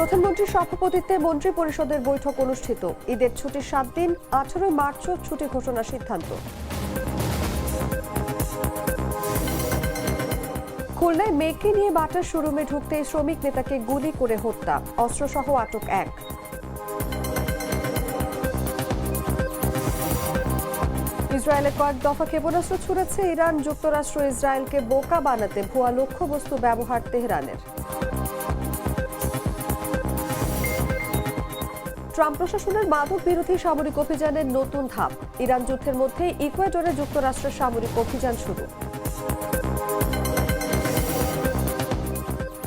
প্রধানমন্ত্রীর সভাপতিত্বে মন্ত্রী পরিষদের বৈঠক অনুষ্ঠিত। ঈদের ছুটির 7 দিন, 18 মার্চও ছুটি ঘোষণার সিদ্ধান্ত। খুলনায় মেয়েকে নিয়ে বাটার শোরুমে ঢুকতে শ্রমিক নেতাকে গুলি করে হত্যা, অস্ত্রসহ আটক 1। ইসরায়েলে কয়েক দফা ক্ষেপণাস্ত্র ছুড়েছে ইরান। যুক্তরাষ্ট্র ইসরায়েলকে বোকা বানাতে ভুয়া লক্ষ্যবস্তু ব্যবহার তেহরানের। ট্রাম্প প্রশাসনের মাদক বিরোধী সামরিক অভিযানের নতুন ধাপ। ইরান যুদ্ধের মধ্যে ইকুয়েডরে যুক্তরাষ্ট্রের সামরিক অভিযান শুরু।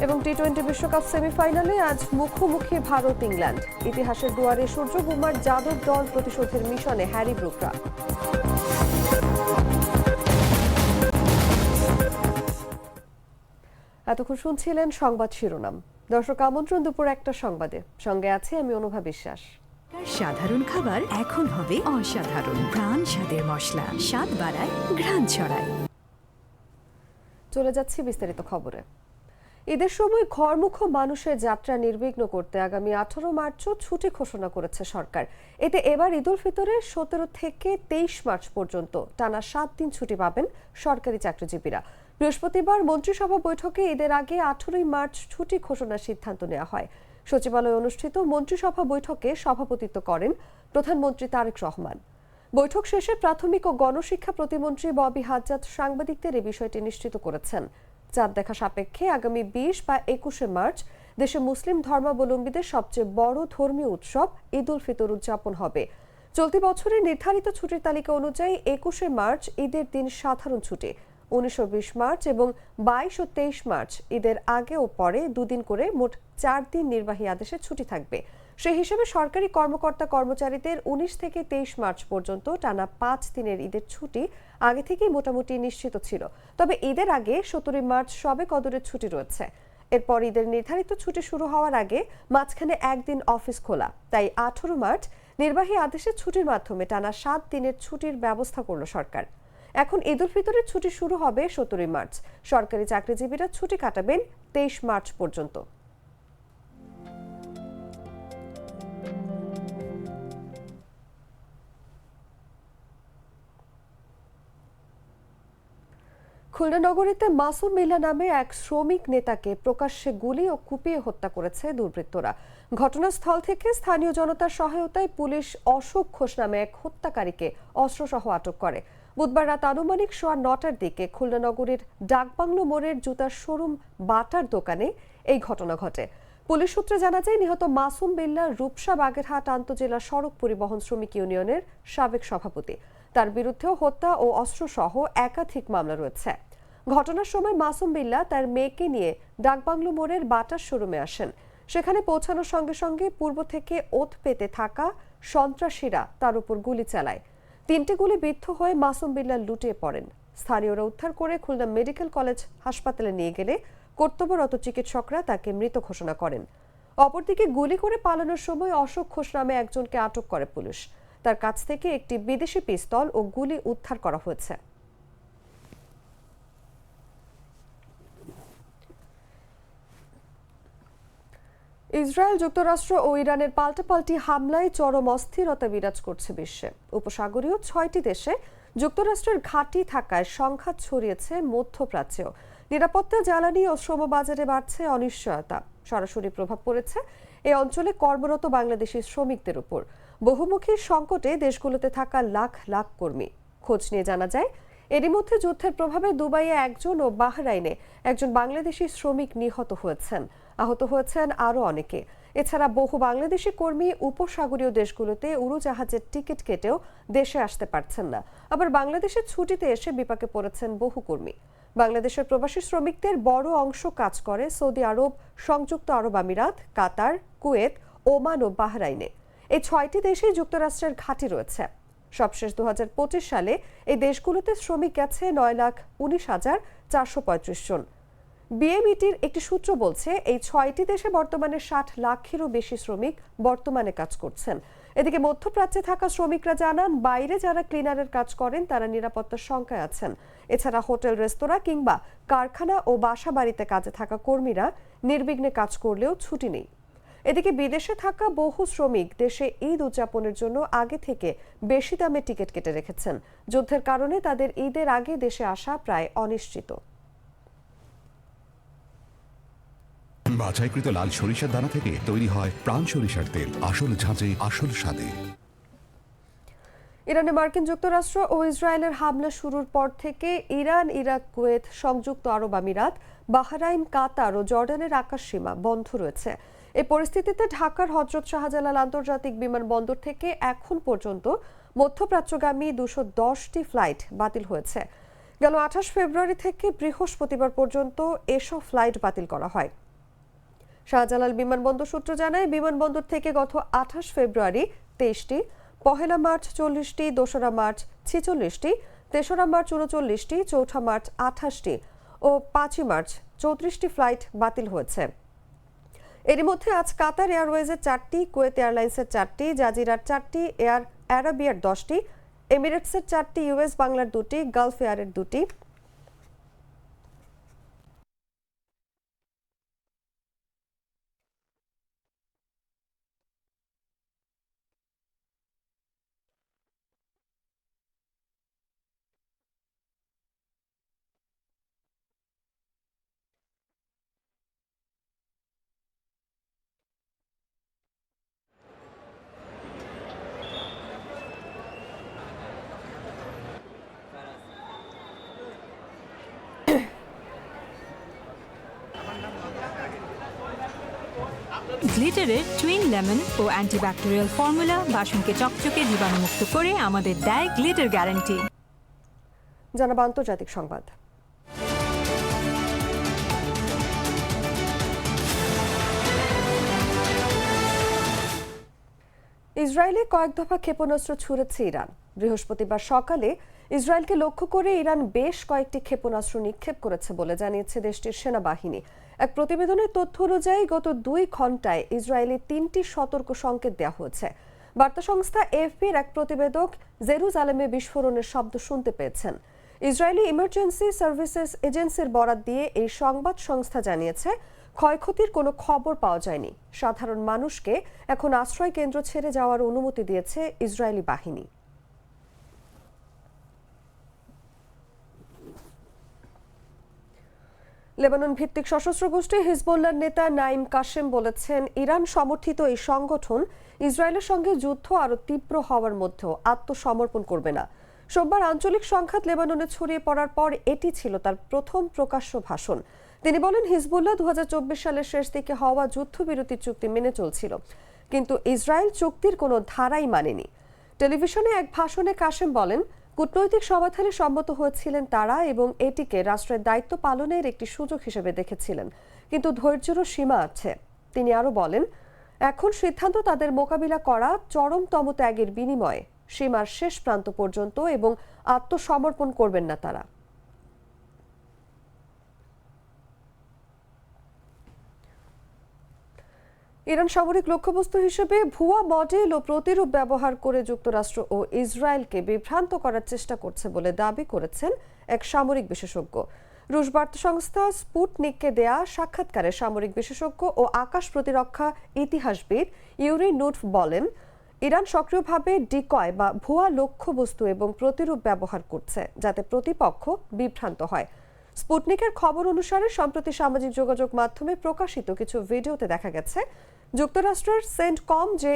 এবং টি-20 বিশ্বকাপ সেমিফাইনালে আজ মুখোমুখি ভারত ইংল্যান্ড। ইতিহাসের দুয়ারে সূর্যকুমার যাদব দল প্রতিশোধের মিশনে হ্যারি ব্রুকরা। এতক্ষণ শুনছিলেন সংবাদ শিরোনাম। দর্শক, আমন্ত্রণ দুপুর 1টার সংবাদে। সঙ্গে আছে আমি অনুভা বিশ্বাস। সাধারণ খাবার এখন হবে অসাধারণ। প্রাণ স্বাদের মশলা, স্বাদ বাড়ায়, ঘ্রাণ ছড়ায়। চলে যাচ্ছি বিস্তারিত খবরে। ঈদের সময় ঘরমুখো মানুষের যাত্রা নির্বিঘ্ন করতে আগামী 18 মার্চও ছুটি ঘোষণা করেছে সরকার। এতে এবার ঈদ উল ফিতরের 17 থেকে 23 মার্চ পর্যন্ত টানা 7 দিন ছুটি পাবেন সরকারি চাকরিজীবীরা। বৃহস্পতিবার মন্ত্রিসভা বৈঠকে ঈদের আগে 18 মার্চ ছুটি ঘোষণার সিদ্ধান্ত নেওয়া হয়। সচিবালয়ে অনুষ্ঠিত মন্ত্রিসভা বৈঠকে সভাপতিত্ব করেন প্রধানমন্ত্রী তারেক রহমান। বৈঠক শেষে প্রাথমিক ও গণশিক্ষা প্রতিমন্ত্রী ববি হাজ্জাজ সাংবাদিকদের এই বিষয়টি নিশ্চিত করেছেন। চাঁদ দেখা সাপেক্ষে আগামী 20 বা 21শে মার্চ দেশে মুসলিম ধর্মাবলম্বীদের সবচেয়ে বড় ধর্মীয় উৎসব ঈদ উল ফিতর উদযাপন হবে। চলতি বছরের নির্ধারিত ছুটির তালিকা অনুযায়ী 21শে মার্চ ঈদের দিন সাধারণ ছুটি, 19 ও 20 মার্চ এবং 22 ও 23 মার্চ ঈদের আগে ও পরে দুদিন করে মোট 4 দিন নির্বাহী আদেশে ছুটি থাকবে। সেই হিসেবে সরকারি কর্মকর্তা কর্মচারীদের 19 থেকে 23 মার্চ পর্যন্ত টানা 5 দিনের ঈদের ছুটি আগে থেকেই মোটামুটি নিশ্চিত ছিল। তবে ঈদের আগে 17 মার্চ শবে কদরের ছুটি রয়েছে। এরপর ঈদের নির্ধারিত ছুটি শুরু হওয়ার আগে মাঝখানে একদিন অফিস খোলা। তাই 18 মার্চ নির্বাহী আদেশে ছুটির মাধ্যমে টানা 7 দিনের ছুটির ব্যবস্থা করল সরকার। এখন ঈদ উল ফিতরের ছুটি শুরু হবে 17 মার্চ। সরকারি চাকরিজীবীরা ছুটি কাটাবেন 23 মার্চ পর্যন্ত। খুলনা নগরীতে মাসুম মিল্লা নামে এক শ্রমিক নেতাকে প্রকাশ্যে গুলি ও কুপিয়ে হত্যা করেছে দুর্বৃত্তরা। ঘটনাস্থল থেকে স্থানীয় জনতার সহায়তায় পুলিশ অশোক ঘোষ নামে এক হত্যাকারীকে অস্ত্রসহ আটক করে। বুধবার রাত আনুমানিক 9:15টার দিকে খুলনা নগরীর ডাকবাংলো মোড়ের জুতার শোরুম বাটার দোকানে এই ঘটনা ঘটে। পুলিশ সূত্রে জানা যায়, নিহত মাসুম বিল্লাহ রূপসা বাগেরহাট আন্তজেলা সড়ক পরিবহন শ্রমিক ইউনিয়নের সাবেক সভাপতি। তার বিরুদ্ধেও হত্যা ও অস্ত্রসহ একাধিক মামলা রয়েছে। ঘটনার সময় মাসুম বিল্লাহ তার মেয়েকে নিয়ে ডাকবাংলো মোড়ের বাটার শোরুমে আসেন। সেখানে পৌঁছানোর সঙ্গে সঙ্গে পূর্ব থেকে ওত পেতে থাকা সন্ত্রাসীরা তার উপর গুলি চালায়। 3টি গুলি বিদ্ধ হয়ে মাসুম বিল্লাহ লুটিয়ে পড়েন। স্থানীয়রা উদ্ধার করে খুলনা মেডিকেল কলেজ হাসপাতালে নিয়ে গেলে কর্তব্যরত চিকিৎসকরা তাকে মৃত ঘোষণা করেন। অপরদিকে গুলি করে পালানোর সময় অশোক ঘোষ নামে একজনকে আটক করে পুলিশ। তার কাছ থেকে একটি বিদেশি পিস্তল ও গুলি উদ্ধার করা হয়েছে। ইসরায়েল, যুক্তরাষ্ট্র ও ইরানের পাল্টাপাল্টি হামলায় চরম অস্থিরতা বিরাজ করছে বিশ্বে। উপসাগরীয় 6টি দেশে যুক্তরাষ্ট্রের ঘাঁটি থাকায় সংঘাত ছড়িয়েছে মধ্যপ্রাচ্যেও। নিরাপত্তা, জ্বালানি ও শ্রম বাজারে বাড়ছে অনিশ্চয়তা। সরাসরি প্রভাব পড়েছে এই অঞ্চলে কর্মরত বাংলাদেশি শ্রমিকদের উপর। বহুমুখী সংকটে দেশগুলোতে থাকা লাখ লাখ কর্মী। খোঁজ নিয়ে জানা যায়, এরই মধ্যে যুদ্ধের প্রভাবে দুবাইয়ে একজন ও বাহরাইনে একজন বাংলাদেশি শ্রমিক নিহত হয়েছেন। আহত হয়েছেন আরও অনেকে। এছাড়া বহু বাংলাদেশি কর্মী উপসাগরীয় দেশগুলোতে উড়োজাহাজের টিকিট কেটেও দেশে আসতে পারছেন না। আবার বাংলাদেশের ছুটিতে এসে বিপাকে পড়েছেন বহু কর্মী। বাংলাদেশের প্রবাসী শ্রমিকদের বড় অংশ কাজ করে সৌদি আরব, সংযুক্ত আরব আমিরাত, কাতার, কুয়েত, ওমান ও বাহরাইনে। এই 6টি দেশেই যুক্তরাষ্ট্রের ঘাঁটি রয়েছে। সবশেষ 2025 সালে এই দেশগুলোতে শ্রমিক গেছে 9,19,435 জন। বিএমইটির একটি সূত্র বলছে, এই 6টি দেশে বর্তমানে 60 লাখেরও বেশি শ্রমিক বর্তমানে কাজ করছেন। এদিকে মধ্যপ্রাচ্যে থাকা শ্রমিকরা জানান, বাইরে যারা ক্লিনারের কাজ করেন তারা নিরাপত্তার শঙ্কায় আছেন। এছাড়া হোটেল, রেস্তোরাঁ কিংবা কারখানা ও বাসা বাড়িতে কাজে থাকা কর্মীরা নির্বিঘ্নে কাজ করলেও ছুটি নেই। এদিকে বিদেশে থাকা বহু শ্রমিক দেশে ঈদ উদযাপনের জন্য আগে থেকে বেশি দামে টিকিট কেটে রেখেছেন। যুদ্ধের কারণে তাদের ঈদের আগে দেশে আসা প্রায় অনিশ্চিত। বাছাইকৃত লাল সরিষার দানা থেকে তৈরি হয় প্রাণ সরিষার তেল, আসল ঝাঁঝে আসল স্বাদে। ইরানে মার্কিন যুক্তরাষ্ট্র ও ইসরায়েলের হামলা শুরুর পর থেকে ইরান, ইরাক, কুয়েত, সংযুক্ত আরব আমিরাত, বাহরাইন, কাতার ও জর্ডানের আকাশসীমা বন্ধ রয়েছে। এই পরিস্থিতিতে ঢাকার হযরত শাহজালাল আন্তর্জাতিক বিমানবন্দর থেকে এখন পর্যন্ত মধ্যপ্রাচ্যগামী 210টি ফ্লাইট বাতিল হয়েছে। গেল 28 ফেব্রুয়ারি থেকে বৃহস্পতিবার পর্যন্ত এসব ফ্লাইট বাতিল করা হয়। শাহজালাল বিমানবন্দর সূত্র জানায়, বিমানবন্দর থেকে গত 28 ফেব্রুয়ারি 23টি, পহেলা মার্চ 40টি, 2রা মার্চ 46টি, 3রা মার্চ 39টি, 4ঠা মার্চ 28টি ও 5ই মার্চ 34টি ফ্লাইট বাতিল হয়েছে। এর মধ্যে আজ কাতার এয়ারওয়েজের 4টি, কুয়েত এয়ারলাইন্সের 4টি, জাজিরার 4টি, এয়ার অ্যারাবিয়ার 10টি, এমিরেটসের 4টি, ইউএস বাংলার 2টি, গালফ এয়ারের 2টি, গ্লিটারের টুইন লেমন ও অ্যান্টিব্যাকটেরিয়াল ফর্মুলা বাসনকে চকচকে জীবাণুমুক্ত করে আমাদের দেয় গ্লিটার গ্যারান্টি। জানাবো আন্তর্জাতিক সংবাদ। ইসরায়েলে কয়েক দফা ক্ষেপণাস্ত্র ছুড়েছে ইরান। বৃহস্পতিবার সকালে ইসরায়েলকে লক্ষ্য করে ইরান বেশ কয়েকটি ক্ষেপণাস্ত্র নিক্ষেপ করেছে বলে জানিয়েছে দেশটির সেনাবাহিনী। এক প্রতিবেদনের তথ্য অনুযায়ী গত 2 ঘন্টায় ইসরায়েলে 3টি সতর্ক সংকেত দেওয়া হয়েছে। বার্তা সংস্থা এএফপির এক প্রতিবেদক জেরুজালেমে বিস্ফোরণের শব্দ শুনতে পেয়েছেন। ইসরায়েলি ইমার্জেন্সি সার্ভিসেস এজেন্সির বরাত দিয়ে এই সংবাদ সংস্থা জানিয়েছে, ক্ষয়ক্ষতির কোনো খবর পাওয়া যায়নি। সাধারণ মানুষকে এখন আশ্রয় কেন্দ্র ছেড়ে যাওয়ার অনুমতি দিয়েছে ইসরায়েলি বাহিনী। লেবানন ভিত্তিক সশস্ত্র গোষ্ঠী হিজবুল্লাহর নেতা নাইম কাশেম বলেছেন, ইরান সমর্থিত এই সংগঠন ইসরায়েলের সঙ্গে যুদ্ধ আরও তীব্র হওয়ার মধ্যেও আত্মসমর্পণ করবে না। সোমবার আঞ্চলিক সংঘাত লেবাননে ছড়িয়ে পড়ার পর এটি ছিল তার প্রথম প্রকাশ্য ভাষণ। তিনি বলেন, হিজবুল্লাহ 2024 সালের শেষ দিকে হওয়া যুদ্ধবিরতি চুক্তি মেনে চলছিল, কিন্তু ইসরায়েল চুক্তির কোনো ধারাই মানেনি। টেলিভিশনে এক ভাষণে কাশেম বলেন, কূটনৈতিক সমাধানে সম্মত হয়েছিলেন তারা এবং এটিকে রাষ্ট্রের দায়িত্ব পালনের একটি সুযোগ হিসেবে দেখেছিলেন, কিন্তু ধৈর্যেরও সীমা আছে। তিনি আরও বলেন, এখন সিদ্ধান্ত তাদের মোকাবিলা করা চরমতম ত্যাগের বিনিময়ে সীমার শেষ প্রান্ত পর্যন্ত এবং আত্মসমর্পণ করবেন না তারা। ইরান সামরিক লক্ষ্যবস্তু হিসেবে ভুয়া মডেল ও প্রতিরূপ ব্যবহার করে যুক্তরাষ্ট্র ও ইসরায়েলকে বিভ্রান্ত করার চেষ্টা করছে বলে দাবি করেছেন এক সামরিক বিশেষজ্ঞ। রুশ বার্তা সংস্থা স্পুটনিককে দেয়া সাক্ষাৎকারে সামরিক বিশেষজ্ঞ ও আকাশ প্রতিরক্ষা ইতিহাসবিদ ইউরি নুটফ বলেন, ইরান সক্রিয়ভাবে ডিকয় বা ভুয়া লক্ষ্যবস্তু এবং প্রতিরূপ ব্যবহার করছে যাতে প্রতিপক্ষ বিভ্রান্ত হয়। স্পুটনিকের খবর অনুসারে সম্প্রতি সামাজিক যোগাযোগ মাধ্যমে প্রকাশিত কিছু ভিডিওতে দেখা গেছে যুক্তরাষ্ট্রের সেন্টকম যে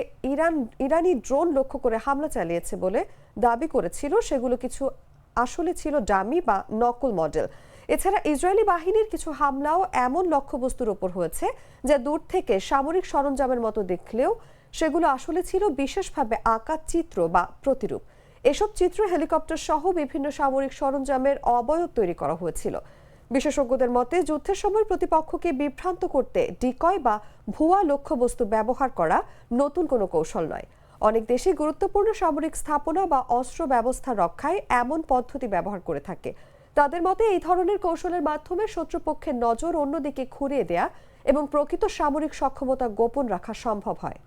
ইরানি ড্রোন লক্ষ্য করে হামলা চালিয়েছে বলে দাবি করেছিল, সেগুলো কিছু আসলে ছিল ডামি বা নকল মডেল। এছাড়া ইসরায়েলি বাহিনীর কিছু হামলাও এমন লক্ষ্যবস্তুর ওপর হয়েছে যা দূর থেকে সামরিক সরঞ্জামের মতো দেখলেও সেগুলো আসলে ছিল বিশেষভাবে আঁকা চিত্র বা প্রতিরূপ। এসব চিত্র হেলিকপ্টার সহ বিভিন্ন সামরিক সরঞ্জামের অবয়ব তৈরি করা হয়েছিল। বিশেষজ্ঞদের মতে, যুদ্ধের সময় প্রতিপক্ষকে বিভ্রান্ত করতে ডিকয় বা ভুয়া লক্ষ্যবস্তু ব্যবহার করা নতুন কোনো কৌশল নয়। অনেক দেশই গুরুত্বপূর্ণ সামরিক স্থাপনা বা অস্ত্র ব্যবস্থা রক্ষায় এমন পদ্ধতি ব্যবহার করে থাকে। তাদের মতে, এই ধরনের কৌশলের মাধ্যমে শত্রুপক্ষের নজর অন্যদিকে ঘুরিয়ে দেয়া এবং প্রকৃত সামরিক সক্ষমতা গোপন রাখা সম্ভব হয়।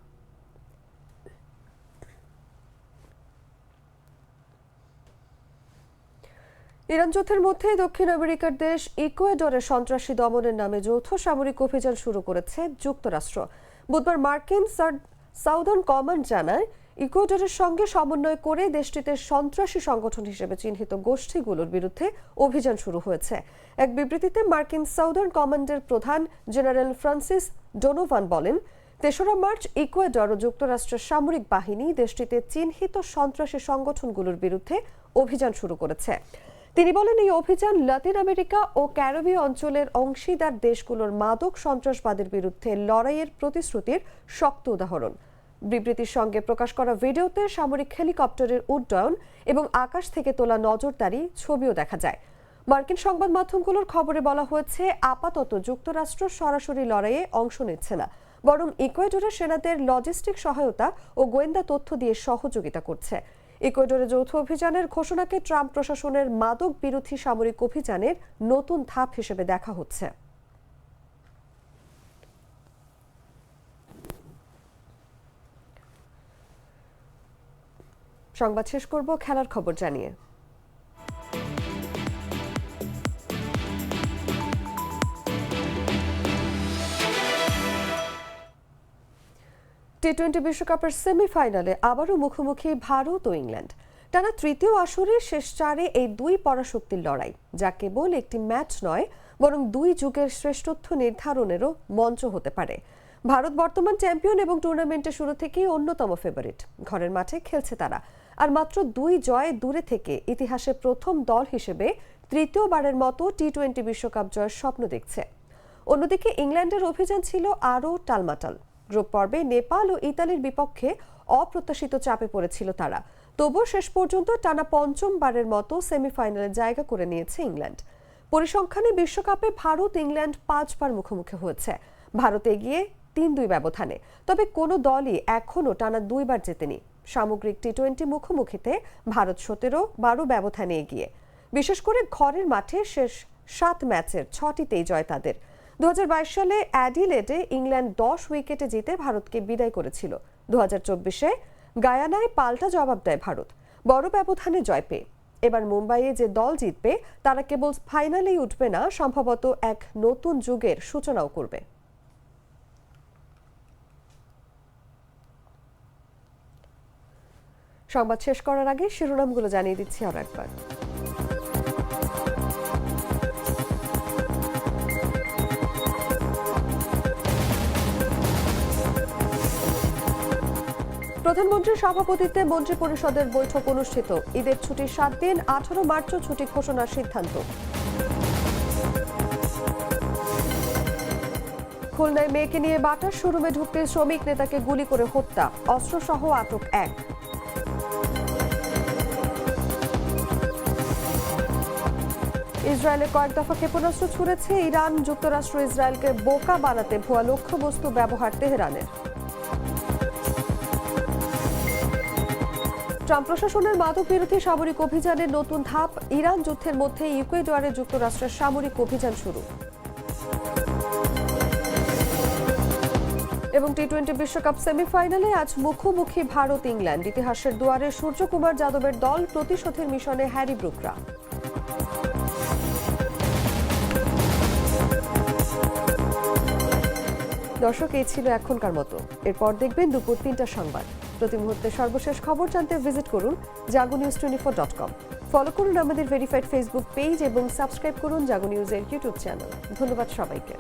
ইরান যুদ্ধের মধ্যে দক্ষিণ আমেরিকার দেশ ইকুয়েডরের সন্ত্রাসী দমনের নামে যৌথ সামরিক অভিযান শুরু করেছে যুক্তরাষ্ট্র। বুধবার মার্কিন সাউদার্ন কমান্ড জানায় ইকুয়েডরের সঙ্গে সমন্বয় করে দেশটিতে সন্ত্রাসী সংগঠন হিসেবে চিহ্নিত গোষ্ঠীগুলোর বিরুদ্ধে অভিযান শুরু হয়েছে। এক বিবৃতিতে মার্কিন সাউদার্ন কমান্ডের প্রধান জেনারেল ফ্রান্সিস ডোনোভান বলেন, ৩রা মার্চ ইকুয়েডর ও যুক্তরাষ্ট্রের সামরিক বাহিনী দেশটিতে চিহ্নিত সন্ত্রাসী সংগঠনগুলোর বিরুদ্ধে অভিযান শুরু করেছে। তিনি বলেন, এই অভিযান লাতিন আমেরিকা ও ক্যারিবীয় অঞ্চলের অংশীদার দেশগুলোর মাদক সন্ত্রাসবাদের বিরুদ্ধে লড়াইয়ের প্রতিশ্রুতির শক্ত উদাহরণ। বিবৃতির সঙ্গে প্রকাশ করা ভিডিওতে সামরিক হেলিকপ্টারের উড্ডয়ন এবং আকাশ থেকে তোলা নজরদারি ছবিও দেখা যায়। মার্কিন সংবাদ মাধ্যমগুলোর খবরে বলা হয়েছে, আপাতত যুক্তরাষ্ট্র সরাসরি লড়াইয়ে অংশ নিচ্ছে না, বরং ইকুয়েডরের সেনাদের লজিস্টিক সহায়তা ও গোয়েন্দা তথ্য দিয়ে সহযোগিতা করছে। ইকুয়েডরে যৌথ অভিযানের ঘোষণাকে ট্রাম্প প্রশাসনের মাদক বিরোধী সামরিক অভিযানের নতুন ধাপ হিসেবে দেখা হচ্ছে। সংবাদ শেষ করব খেলার খবর জানিয়ে। টি-20 বিশ্বকাপের সেমিফাইনালে আবারও মুখোমুখি ভারত ও ইংল্যান্ড। টানা তৃতীয় আসরের শেষ চারে এই দুই পরাশক্তির লড়াই, যা কেবল একটি ম্যাচ নয় বরং দুই যুগের শ্রেষ্ঠত্ব নির্ধারণেরও মঞ্চ হতে পারে। ভারত বর্তমান চ্যাম্পিয়ন এবং টুর্নামেন্টের শুরু থেকেই অন্যতম ফেভারিট। ঘরের মাঠে খেলছে তারা, আর মাত্র 2 জয়ে দূরে থেকে ইতিহাসে প্রথম দল হিসেবে তৃতীয়বারের মতো টি-20 বিশ্বকাপ জয়ের স্বপ্ন দেখছে। অন্যদিকে ইংল্যান্ডের অভিযান ছিল আরও টালমাটাল। গ্রুপ পর্বে নেপাল ও ইতালির বিপক্ষে অপ্রত্যাশিত চাপে পড়েছিল তারা, তবুও শেষ পর্যন্ত টানা পঞ্চমবারের মতো সেমিফাইনালে জায়গা করে নিয়েছে ইংল্যান্ড। পরিসংখ্যানে বিশ্বকাপে ভারত ইংল্যান্ড 5 বার মুখোমুখি হয়েছে, ভারত এগিয়ে 3-2 ব্যবধানে। তবে কোনো দলই এখনও টানা 2 বার জেতেনি। সামগ্রিক টি-20 মুখোমুখিতে ভারত 17-12 ব্যবধানে এগিয়ে। বিশেষ করে ঘরের মাঠে শেষ 7 ম্যাচের 6টিতেই জয় তাদের। 2022 সালে অ্যাডিলেডে ইংল্যান্ড 10 উইকেটে জিতে ভারতকে বিদায় করেছিল। 2024-এ গায়ানায় পাল্টা জবাব দেয় ভারত, বড় ব্যবধানে জয় পেয়ে। এবার মুম্বাইয়ে যে দল জিতবে তারা কেবল ফাইনালেই উঠবে না, সম্ভবত এক নতুন যুগের সূচনাও করবে। সংবাদ শেষ করার আগে শিরোনামগুলো জানিয়ে দিচ্ছি আরো একবার। প্রধানমন্ত্রীর সভাপতিত্বে মন্ত্রী পরিষদের বৈঠক অনুষ্ঠিত। ঈদের ছুটির 7 দিন, 18 মার্চও ছুটি ঘোষণার সিদ্ধান্ত। খুলনায় মেয়েকে নিয়ে বাটার শোরুমে ঢুকতে শ্রমিক নেতাকে গুলি করে হত্যা, অস্ত্রসহ আটক 1। ইসরায়েলে কয়েক দফা ক্ষেপণাস্ত্র ছুড়েছে ইরান। যুক্তরাষ্ট্র ইসরায়েলকে বোকা বানাতে ভুয়া লক্ষ্যবস্তু ব্যবহার তেহরানের। ট্রাম্প প্রশাসনের মাদক বিরোধী সামরিক অভিযানের নতুন ধাপ। ইরান যুদ্ধের মধ্যে ইকুয়েডরে যুক্তরাষ্ট্রের সামরিক অভিযান শুরু। এবং টি-20 বিশ্বকাপ সেমিফাইনালে আজ মুখোমুখি ভারত ইংল্যান্ড। ইতিহাসের দুয়ারে সূর্যকুমার যাদবের দল, প্রতিশোধের মিশনে হ্যারি ব্রুকরা। দর্শক, এই ছিল এখনকার মতো। এরপর দেখবেন দুপুর 3টার সংবাদ। প্রতি মুহূর্তে সর্বশেষ খবর জানতে ভিজিট করুন jagonews24.com। ফলো করুন আমাদের ভেরিফাইড ফেসবুক পেজ এবং সাবস্ক্রাইব করুন জাগো নিউজের ইউটিউব চ্যানেল। ধন্যবাদ সবাইকে।